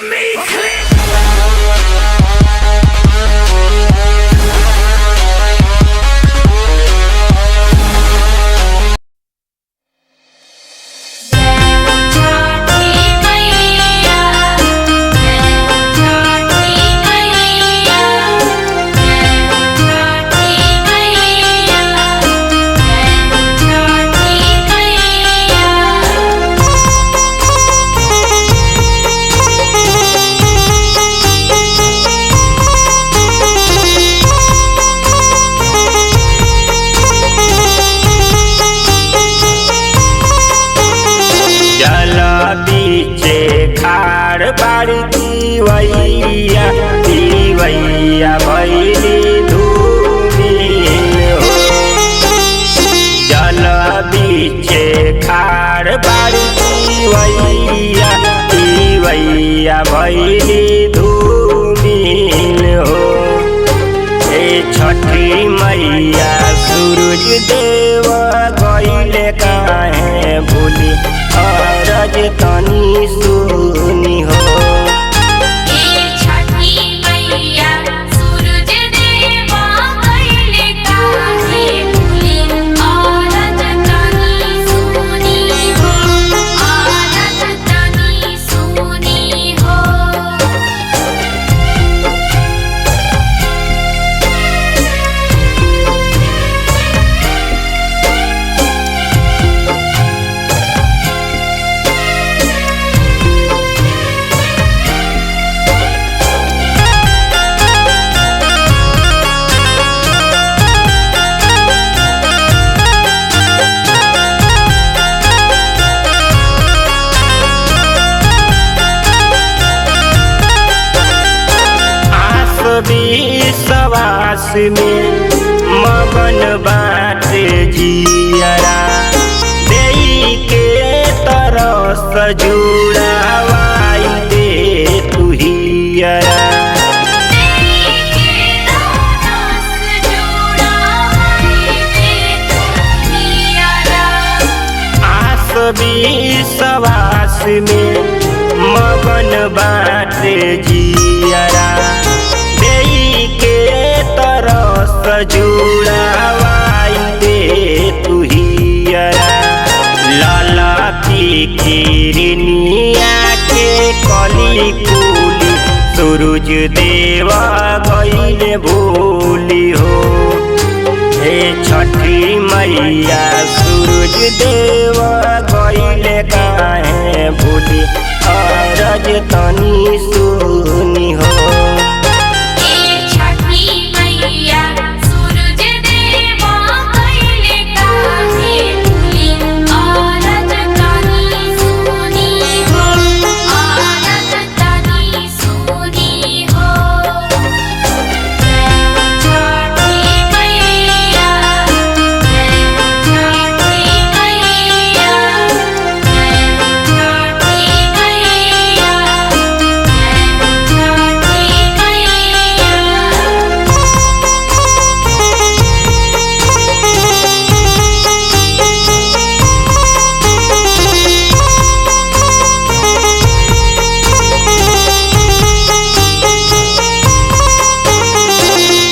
me click. खाड़ बाड़ी वैया भैली धूमिल हो। जल बीचे खाड़ बाड़ी वैया भैली धूमिल हो। ए छठी मैया सूरज देव गइले काहे भूली अरज तनी सुनी हो। विश्वास में मगन बाटे जियरा देई के तरस जुड़ावाई दे तुहियरा। आस विश्वास में मगन बाटे जियरा तरस जुड़ावाई दे तुहियरा। ललती किरनिया के कली कुली सूरज देव गइले भूली हो। हे छठी मैया सूरज देव गइले काहे भूली अरज तनी सुनी हो।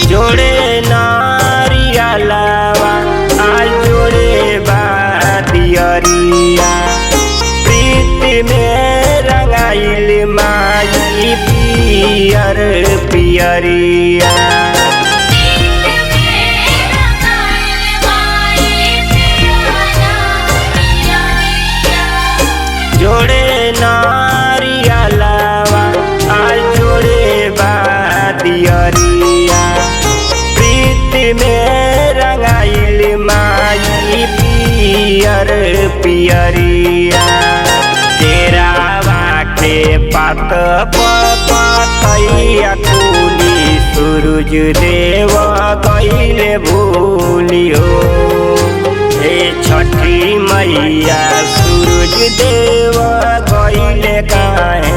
जोड़े नारियलवा आज जोड़े बादियरिया प्रीत में रंगाइल माई पियर पियरिया। जोड़े नारियलवा आज जोड़े बादियरिया में रंगाइल माई पियर पियरिया। केरावा के पात पतैया कुली सूरज देव गइले भूली हो। हे छठी मैया सूरज देव गइले काहे